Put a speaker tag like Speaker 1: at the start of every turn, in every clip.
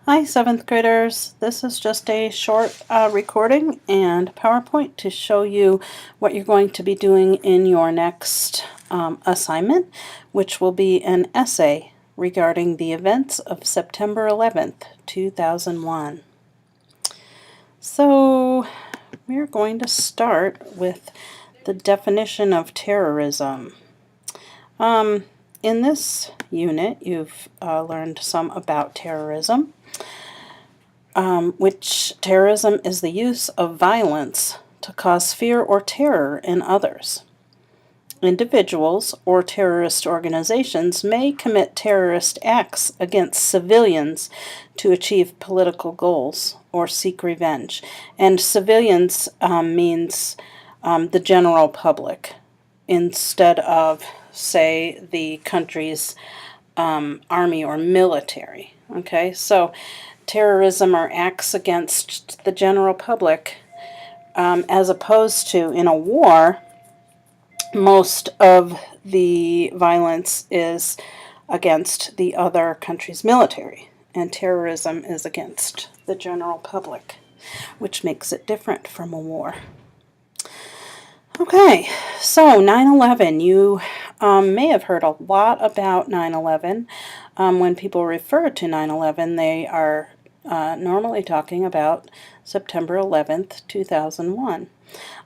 Speaker 1: Hi, 7th graders. This is just a short recording and PowerPoint to show you what you're going to be doing in your next assignment, which will be an essay regarding the events of September 11th, 2001. So we're going to start with the definition of terrorism. In this unit, you've learned some about terrorism. Which terrorism is the use of violence to cause fear or terror in others. Individuals or terrorist organizations may commit terrorist acts against civilians to achieve political goals or seek revenge. And civilians means the general public instead of, say, the country's army or military. Okay, so terrorism are acts against the general public, as opposed to in a war, most of the violence is against the other country's military, and terrorism is against the general public, which makes it different from a war. Okay, so 9/11, you may have heard a lot about 9/11. When people refer to 9/11, they are normally talking about September 11th, 2001.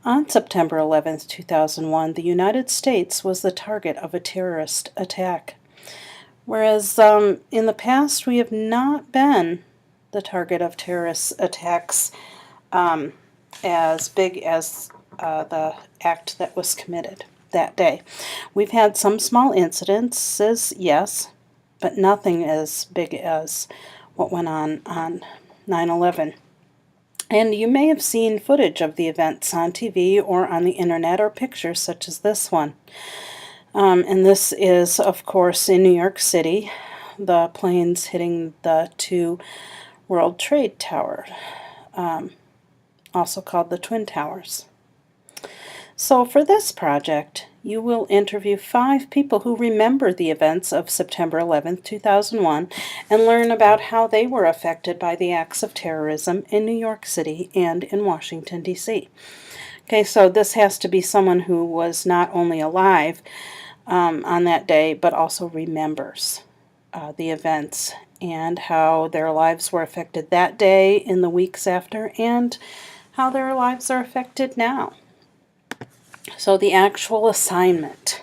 Speaker 1: On September 11th, 2001, the United States was the target of a terrorist attack. Whereas in the past, we have not been the target of terrorist attacks as big as the act that was committed that day. We've had some small incidences, yes, but nothing as big as what went on 9/11. And you may have seen footage of the events on TV or on the internet or pictures such as this one. And this is, of course, in New York City, the planes hitting the two World Trade Towers, also called the Twin Towers. So for this project, you will interview 5 people who remember the events of September 11th, 2001, and learn about how they were affected by the acts of terrorism in New York City and in Washington, D.C. Okay, so this has to be someone who was not only alive on that day, but also remembers the events and how their lives were affected that day, in the weeks after, and how their lives are affected now. So the actual assignment.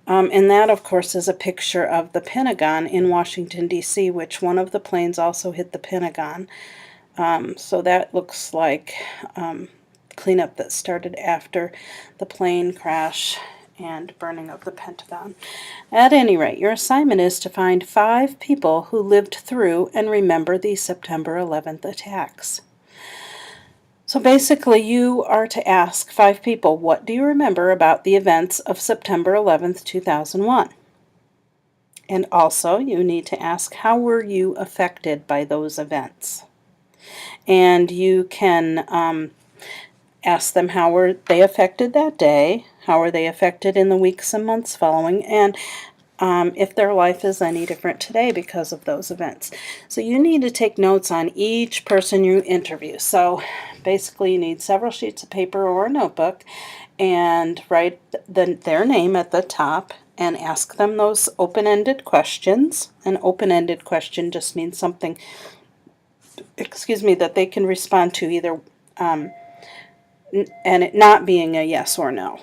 Speaker 1: And that, of course, is a picture of the Pentagon in Washington, D.C., which one of the planes also hit the Pentagon. So that looks like cleanup that started after the plane crash and burning of the Pentagon. At any rate, your assignment is to find 5 people who lived through and remember the September 11th attacks. So basically, you are to ask 5 people, what do you remember about the events of September 11th, 2001? And also, you need to ask, how were you affected by those events? And you can ask them how were they affected that day, how were they affected in the weeks and months following, and if their life is any different today because of those events. So you need to take notes on each person you interview. So basically you need several sheets of paper or a notebook and write their name at the top and ask them those open-ended questions. An open-ended question just means something, that they can respond to either and it not being a yes or no.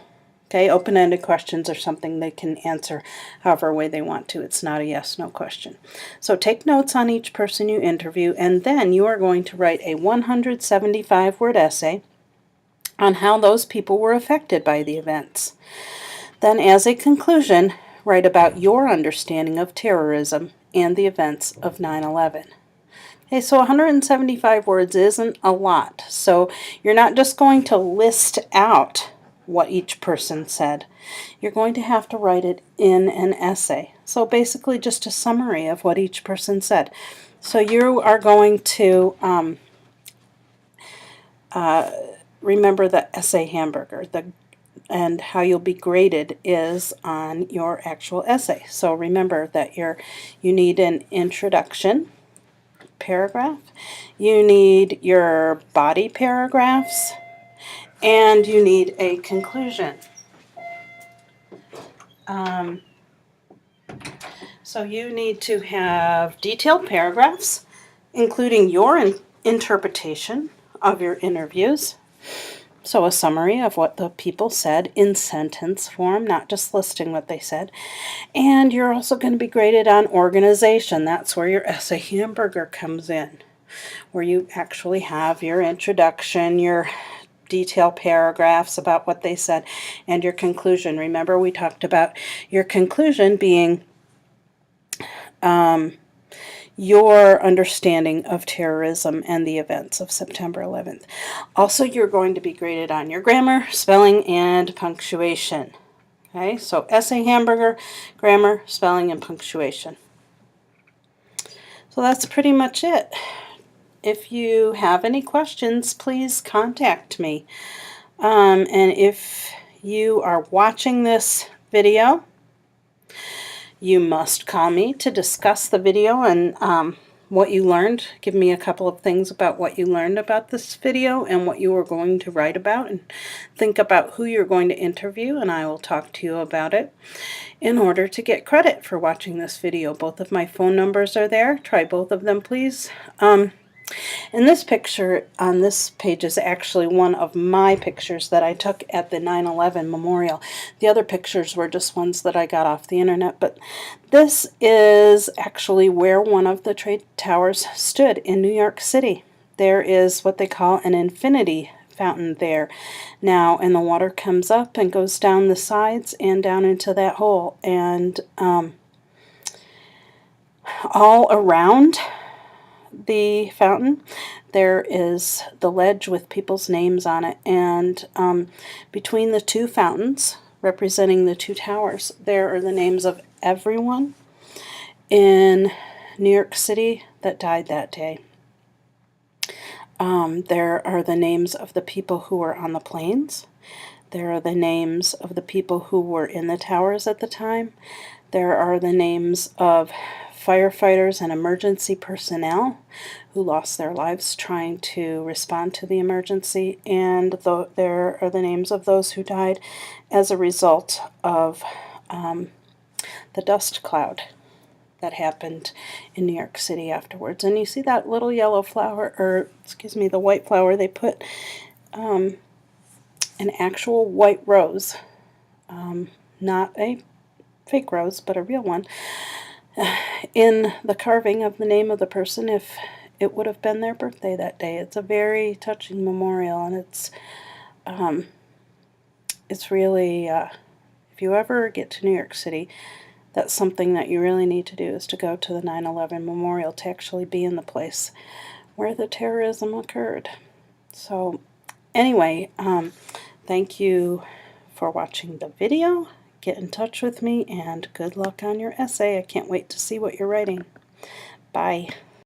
Speaker 1: Okay, open-ended questions are something they can answer however way they want to. It's not a yes-no question. So take notes on each person you interview, and then you are going to write a 175-word essay on how those people were affected by the events. Then, as a conclusion, write about your understanding of terrorism and the events of 9/11. Okay, so 175 words isn't a lot. So you're not just going to list out what each person said. You're going to have to write it in an essay. So basically just a summary of what each person said. So you are going to remember the essay hamburger. And how you'll be graded is on your actual essay. So remember that you need an introduction, paragraph. You need your body paragraphs, and you need a conclusion. So you need to have detailed paragraphs, including your interpretation of your interviews. So a summary of what the people said in sentence form, not just listing what they said. And you're also going to be graded on organization. That's where your essay hamburger comes in, where you actually have your introduction, your detailed paragraphs about what they said, and your conclusion. Remember, we talked about your conclusion being your understanding of terrorism and the events of September 11th. Also, you're going to be graded on your grammar, spelling, and punctuation. Okay, so essay hamburger, grammar, spelling, and punctuation. So that's pretty much it. If you have any questions, please contact me. And if you are watching this video, you must call me to discuss the video and what you learned. Give me a couple of things about what you learned about this video and what you are going to write about, and think about who you're going to interview, and I will talk to you about it in order to get credit for watching this video. Both of my phone numbers are there. Try both of them, please. And this picture on this page is actually one of my pictures that I took at the 9/11 memorial. The other pictures were just ones that I got off the internet, but this is actually where one of the trade towers stood in New York City. There is what they call an infinity fountain there now, and the water comes up and goes down the sides and down into that hole, and all around the fountain there is the ledge with people's names on it, and between the two fountains representing the two towers, there are the names of everyone in New York City that died that day. There are the names of the people who were on the planes. There are the names of the people who were in the towers at the time. There are the names of firefighters and emergency personnel who lost their lives trying to respond to the emergency, and there are the names of those who died as a result of the dust cloud that happened in New York City afterwards. And you see that little yellow flower, or excuse me, the white flower, they put an actual white rose, not a fake rose, but a real one, in the carving of the name of the person if it would have been their birthday that day. It's a very touching memorial, and it's really, if you ever get to New York City, that's something that you really need to do, is to go to the 9/11 memorial, to actually be in the place where the terrorism occurred. So anyway, thank you for watching the video. Get in touch with me, and good luck on your essay. I can't wait to see what you're writing. Bye.